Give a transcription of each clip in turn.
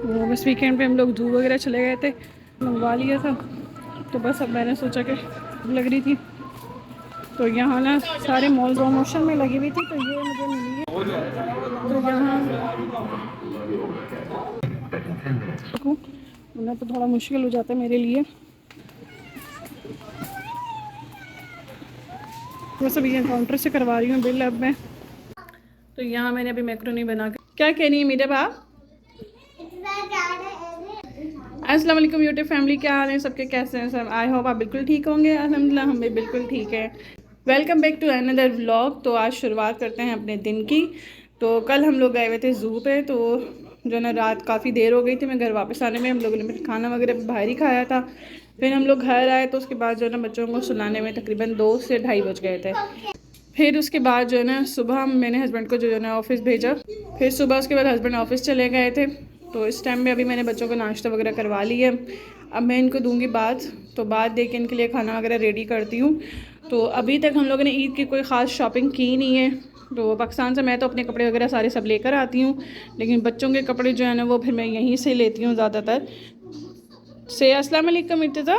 तो बस वीकेंड पे हम लोग जू वगैरह चले गए थे, मंगवा लिया था। तो बस अब मैंने सोचा कि लग रही थी तो यहाँ ना सारे मॉल प्रमोशन में लगी हुई थी, तो ये मुझे मिली है। तो यहाँ वरना तो थोड़ा मुश्किल हो जाता है मेरे लिए। बस अभी ये काउंटर से करवा रही हूँ बिल अब मैं। तो यहाँ मैंने अभी मैक्रोनी बना के, क्या कह रही है मेरे बाप? अस्सलाम वालेकुम यूट्यूब फैमिली, क्या हाल है सबके, कैसे हैं सब? आई होप आप बिल्कुल ठीक होंगे। अल्हम्दुलिल्लाह हम भी बिल्कुल ठीक है। Welcome back to another vlog. तो आज शुरुआत करते हैं अपने दिन की। तो कल हम लोग गए हुए थे ज़ू पे, तो जो ना रात काफ़ी देर हो गई थी मैं घर वापस आने में। हम लोगों ने खाना वगैरह बाहर ही खाया था। फिर हम लोग घर आए तो उसके बाद जो ना बच्चों को सुलाने में तकरीबन 2 से ढाई बज गए थे। फिर उसके बाद जो है ना सुबह मैंने हस्बैंड को जो है ना ऑफ़िस भेजा। फिर सुबह उसके बाद हस्बैंड ऑफ़िस चले गए थे। तो इस टाइम में अभी मैंने बच्चों को नाश्ता वगैरह करवा लिया। अब मैं इनको दूंगी बात, तो बात दे के इनके लिए खाना वगैरह रेडी करती हूँ। तो अभी तक हम लोगों ने ईद की कोई ख़ास शॉपिंग की नहीं है। तो पाकिस्तान से मैं तो अपने कपड़े वगैरह सारे सब लेकर आती हूँ, लेकिन बच्चों के कपड़े जो है ना वो फिर मैं यहीं से लेती हूँ ज़्यादातर। से अस्सलाम वालेकुम इर्तिज़ा,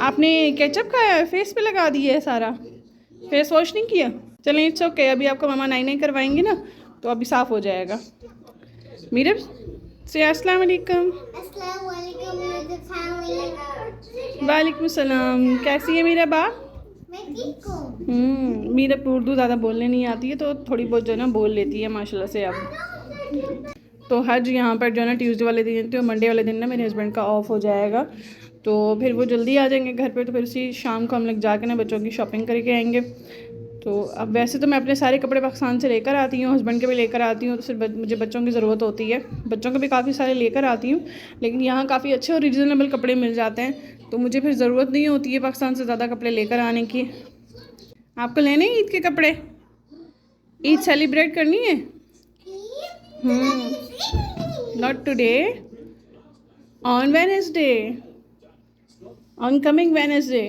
आपने केचप खाया है, फेस पे लगा दिया है सारा, फेस वॉश नहीं किया? चलें इट्स ओके, अभी आपको मामा नाई नाई करवाएंगे ना तो अभी साफ़ हो जाएगा। मीरब से अस्सलाम वालेकुम। वालेकुम सलाम, कैसी है मेरा बाप? मेरा उर्दू ज़्यादा बोलने नहीं आती है, तो थोड़ी बहुत जो है ना बोल लेती है माशाल्लाह से अब। तो हज यहाँ पर जो है ना ट्यूसडे वाले दिन, तो मंडे वाले दिन ना मेरे हस्बैंड का ऑफ हो जाएगा, तो फिर वो जल्दी आ जाएंगे घर पे। तो फिर उसी शाम को हम लोग जाके ना बच्चों की शॉपिंग करके आएंगे। तो अब वैसे तो मैं अपने सारे कपड़े पाकिस्तान से लेकर आती हूँ, हस्बैंड के भी लेकर आती हूँ, तो फिर मुझे बच्चों की ज़रूरत होती है, बच्चों के भी काफ़ी सारे लेकर आती हूँ। लेकिन यहाँ काफ़ी अच्छे और रीज़नेबल कपड़े मिल जाते हैं, तो मुझे फिर ज़रूरत नहीं होती है पाकिस्तान से ज़्यादा कपड़े लेकर आने की। आपको लेने हैं ईद के कपड़े? ईद सेलिब्रेट करनी है? Not today, on Wednesday, on coming Wednesday,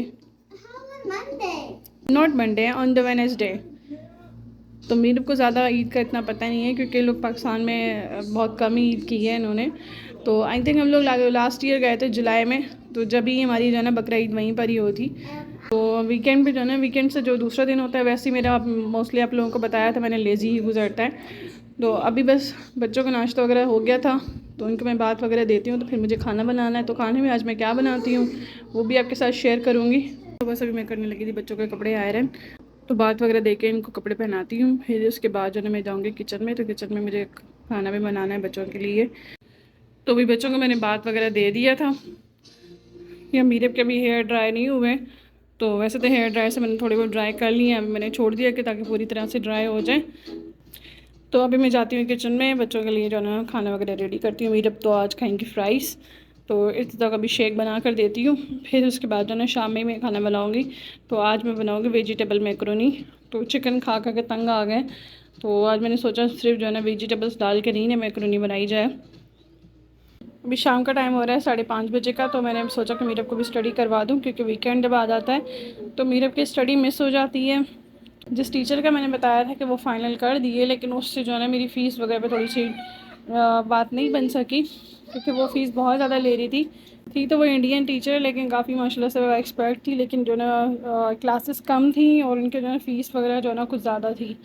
not Monday, on the Wednesday. तो मेरे को ज़्यादा ईद का इतना पता नहीं है, क्योंकि लोग पाकिस्तान में बहुत कम ही ईद की है इन्होंने। तो आई थिंक हम लोग लास्ट ईयर गए थे जुलाई में, तो जब ही हमारी जो है ना बकरा ईद वहीं पर ही होती। तो वीकेंड पे जो है ना, वीकेंड से जो दूसरा दिन होता है, वैसे ही मेरा मोस्टली आप लोगों को बताया था मैंने, लेज़ी ही गुजरता है। तो अभी बस बच्चों का नाश्ता वगैरह हो गया था, तो उनको मैं बात वगैरह देती हूँ, तो फिर मुझे खाना बनाना है। तो खाने में आज मैं क्या बनाती हूँ वो भी आपके साथ शेयर करूँगी। तो बस अभी मैं करने लगी थी बच्चों के कपड़े आयरन, तो बात वगैरह दे के इनको कपड़े पहनाती हूँ। फिर उसके बाद जो है मैं जाऊँगी किचन में, तो किचन में मुझे खाना भी बनाना है बच्चों के लिए। तो अभी बच्चों को मैंने बात वगैरह दे दिया था। या मीरब के भी हेयर ड्राई नहीं हुए, तो वैसे तो हेयर ड्राई से मैंने थोड़ी बहुत ड्राई कर ली है, अभी मैंने छोड़ दिया कि ताकि पूरी तरह से ड्राई हो जाए। तो अभी मैं जाती हूँ किचन में, बच्चों के लिए जो है ना खाना वगैरह रेडी करती हूँ। मीरब तो आज खाएंगी फ्राइज़, तो इस तरह का भी शेक बना कर देती हूँ। फिर उसके बाद जो है ना शाम में मैं खाना बनाऊँगी। तो आज मैं बनाऊँगी वेजिटेबल मैक्रोनी। तो चिकन खा खा के तंग आ गए, तो आज मैंने सोचा सिर्फ जो है ना वेजिटेबल्स डाल के नहीं ना मैक्रोनी बनाई जाए। अभी शाम का टाइम हो रहा है 5:30 बजे का, तो मैंने सोचा कि मीरब को भी स्टडी करवा दूँ, क्योंकि वीकेंड जब आ जाता है तो मीरब की स्टडी मिस हो जाती है। जिस टीचर का मैंने बताया था कि वो फ़ाइनल कर दिए, लेकिन उससे जो है ना मेरी फ़ीस वगैरह पे थोड़ी सी बात नहीं बन सकी, क्योंकि वो फ़ीस बहुत ज़्यादा ले रही थी। तो वो इंडियन टीचर, लेकिन काफ़ी माशाल्लाह से वो एक्सपर्ट थी, लेकिन जो ना क्लासेस कम थी और उनके जो है फ़ीस वगैरह जो है ना कुछ ज़्यादा थी।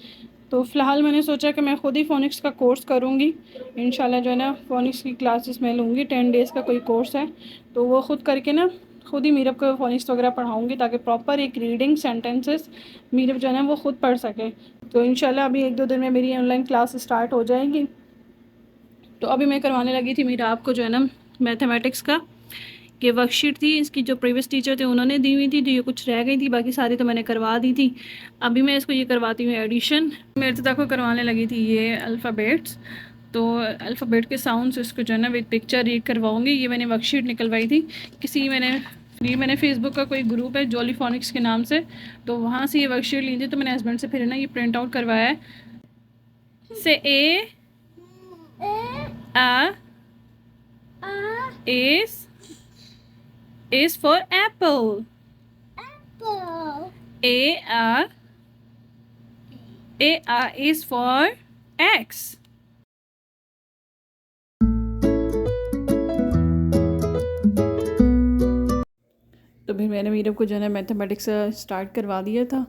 तो फ़िलहाल मैंने सोचा कि मैं ख़ुद ही फ़ोनिक्स का कोर्स करूँगी इंशाल्लाह। जो है ना फ़ोनिक्स की क्लासेस मैं लूँगी, 10 डेज़ का कोई कोर्स है, तो वो ख़ुद करके ना खुद ही मीरब को फ़ोनिक्स वगैरह पढ़ाऊँगी, ताकि प्रॉपर एक रीडिंग सेंटेंसेस मीरब जो है ना वो ख़ुद पढ़ सके। तो इंशाल्लाह अभी 1-2 दिन में मेरी ऑनलाइन क्लास स्टार्ट हो जाएगी। तो अभी मैं करवाने लगी थी मीरा आपको जो है ना मैथमेटिक्स का, ये वर्कशीट थी इसकी, जो प्रीवियस टीचर थे उन्होंने दी हुई थी, तो ये कुछ रह गई थी, बाकी सारी तो मैंने करवा दी थी। अभी मैं इसको ये करवाती हूँ एडिशन। मैं इर्तिदा को करवाने लगी थी ये अल्फ़ाबेट्स, तो अल्फ़ाबेट के साउंड्स इसको जो है ना विद पिक्चर रीड करवाऊँगी। ये मैंने वर्कशीट निकलवाई थी मैंने फेसबुक का कोई ग्रुप है जॉली फोनिक्स के नाम से, तो वहाँ से ये वर्कशीट ली थी। तो मैंने हस्बैंड से फिर ना ये प्रिंट आउट करवाया है। से A is for apple. A is for X. तो फिर मैंने मीरब को जो है ना मैथमेटिक्स स्टार्ट करवा दिया था।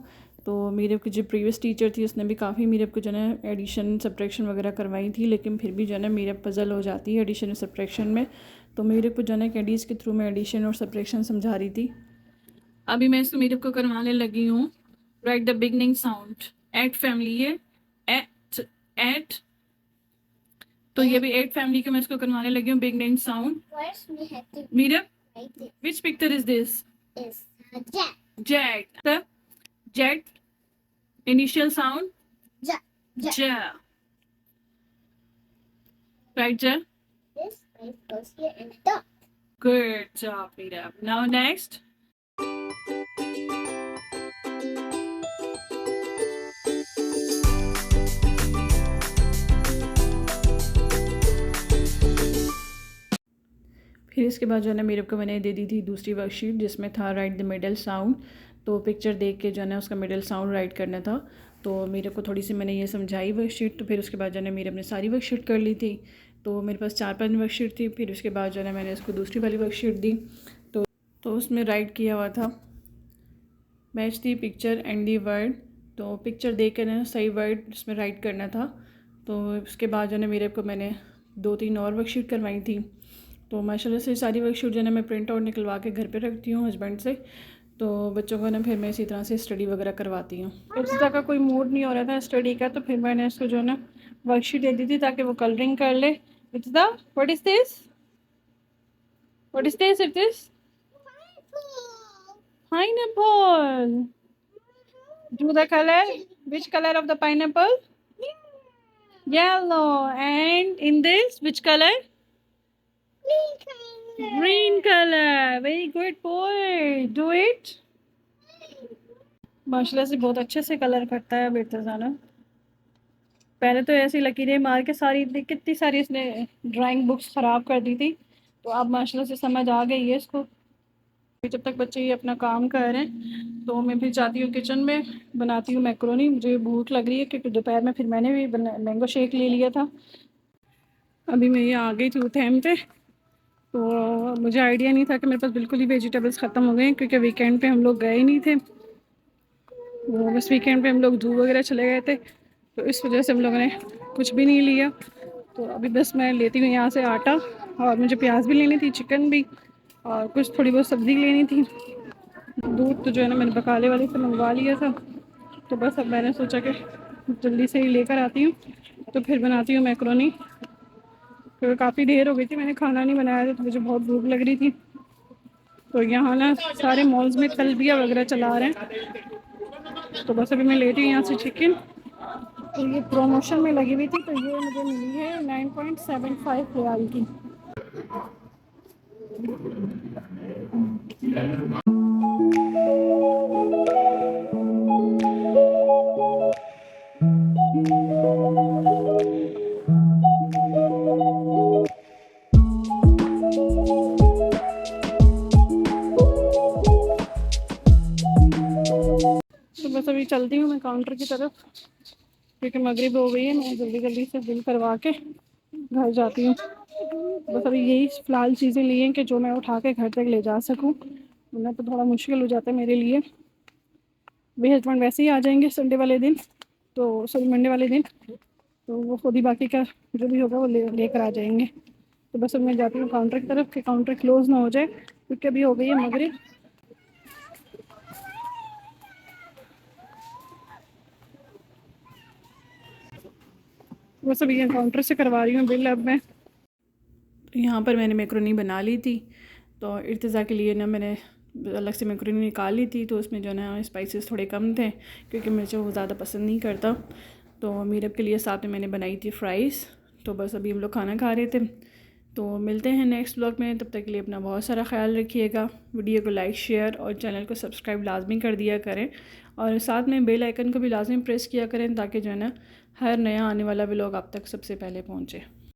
तो मीरब की जो प्रीवियस टीचर थी उसने भी काफ़ी मीरब को जो है ना एडिशन सब्ट्रैक्शन वगैरह करवाई थी, लेकिन फिर भी जो है ना मीरब पजल हो जाती है एडिशन और सब्ट्रैक्शन में। तो मीरब को जो है ना कैंडीज़ के थ्रू मैं एडिशन और सब्ट्रैक्शन समझा रही थी। अभी मैं इसको मीरब को करवाने लगी हूँ write the beginning sound. At family है, एट एट, तो ये भी एट फैमिली के मैं इसको करवाने लगी हूँ beginning sound. Meerab, which picture is this? Is a jet. Jet. The jet initial sound? Ja. Ja. Ja. Right, Ja? This place goes here and the dog. Good job, Mira. Now next. फिर इसके बाद जो है ना मीरब को मैंने दे दी थी दूसरी वर्कशीट जिसमें था राइट द मिडल साउंड। तो पिक्चर देख के जो है ना उसका मिडल साउंड राइट करना था। तो मीरब को थोड़ी सी मैंने ये समझाई वर्कशीट। तो फिर उसके बाद जो है ना मीरब ने सारी वर्कशीट कर ली थी। तो मेरे पास 4-5 वर्कशीट थी। फिर उसके बाद जो है ना मैंने इसको दूसरी वाली वर्कशीट दी। तो उसमें राइट किया हुआ था match the picture and the word. तो पिक्चर देख के ना सही वर्ड उसमें राइट करना था। तो उसके बाद जो है ना मीरब को मैंने 2-3 और वर्कशीट करवाई थी। तो माशाल्लाह से सारी वर्कशीट जो है ना मैं प्रिंट आउट निकलवा के घर पे रखती हूँ हस्बैंड से। तो बच्चों को ना फिर मैं इसी तरह से स्टडी वगैरह करवाती हूँ। इस तरह का कोई मूड नहीं हो रहा था स्टडी का, तो फिर मैंने इसको जो है ना वर्कशीट दे दी थी ताकि वो कलरिंग कर ले। It's the what is this, what is this, it is pineapple. Do the color. Which color of the pineapple? Yellow. And in this, which color? Green color. Very good boy. Do it. माशाल्लाह से बहुत अच्छे से colour करता है बेतजाना। पहले तो ऐसी लकीरें मार के सारी कितनी सारी इसने ड्राइंग बुक्स ख़राब कर दी थी। तो अब माशाल्लाह से समझ आ गई है इसको। जब तक बच्चे ये अपना काम कर रहे हैं तो मैं फिर जाती हूँ किचन में, बनाती हूँ मैक्रोनी। मुझे भूख लग रही है क्योंकि दोपहर में फिर मैंने भी मैंगो शेक ले लिया था। अभी मैं ये आ गई थी उथैम पे। तो मुझे आइडिया नहीं था कि मेरे पास बिल्कुल ही वेजिटेबल्स ख़त्म हो गए हैं क्योंकि वीकेंड पे हम लोग गए नहीं थे। वो बस वीकेंड पे हम लोग जू वगैरह चले गए थे, तो इस वजह से हम लोगों ने कुछ भी नहीं लिया। तो अभी बस मैं लेती हूँ यहाँ से आटा, और मुझे प्याज भी लेनी थी, चिकन भी, और कुछ थोड़ी बहुत सब्ज़ी लेनी थी। दूध तो जो है ना मैंने बकाले वाले से मंगवा लिया था। तो बस अब मैंने सोचा कि जल्दी से ही लेकर आती हूँ तो फिर बनाती हूँ मैक्रोनी। क्योंकि काफ़ी देर हो गई थी मैंने खाना नहीं बनाया था, तो मुझे बहुत भूख लग रही थी। तो यहाँ ना सारे मॉल्स में तलबिया वगैरह चला रहे हैं। तो बस अभी मैं लेती हूँ यहाँ से चिकन। तो ये प्रमोशन में लगी हुई थी, तो ये मुझे मिली है 9.75 रियाल की। तो बस अभी चलती हूँ मैं काउंटर की तरफ क्योंकि मगरिब हो गई है। मैं जल्दी जल्दी से बिल करवा के घर जाती हूँ। बस अभी यही फ़िलहाल चीज़ें ली हैं कि जो मैं उठा के घर तक ले जा सकूँ, वरना तो थोड़ा मुश्किल हो जाता है मेरे लिए। मेरे हस्बैंड वैसे ही आ जाएंगे संडे वाले दिन, तो सॉरी मंडे वाले दिन, तो वो खुद ही बाकी का जो भी होगा वो लेकर आ जाएंगे। तो बस अब मैं जाती हूँ काउंटर की तरफ कि काउंटर क्लोज़ ना हो जाए क्योंकि अभी हो गई है मगरिब। बस अभी ये काउंटर से करवा रही हूँ बिल अब मैं। तो यहाँ पर मैंने मैक्रोनी बना ली थी। तो इर्तिज़ा के लिए ना मैंने अलग से मैक्रोनी निकाल ली थी। तो उसमें जो ना स्पाइसेस थोड़े कम थे क्योंकि मुझे वो ज़्यादा पसंद नहीं करता। तो मीरब के लिए साथ में मैंने बनाई थी फ्राइज़। तो बस अभी हम लोग खाना खा रहे थे। तो मिलते हैं नेक्स्ट ब्लॉग में, तब तक के लिए अपना बहुत सारा ख्याल रखिएगा। वीडियो को लाइक शेयर और चैनल को सब्सक्राइब लाजमी कर दिया करें, और साथ में बेल आइकन को भी लाजमी प्रेस किया करें ताकि जो है ना हर नया आने वाला व्लॉग आप तक सबसे पहले पहुँचे।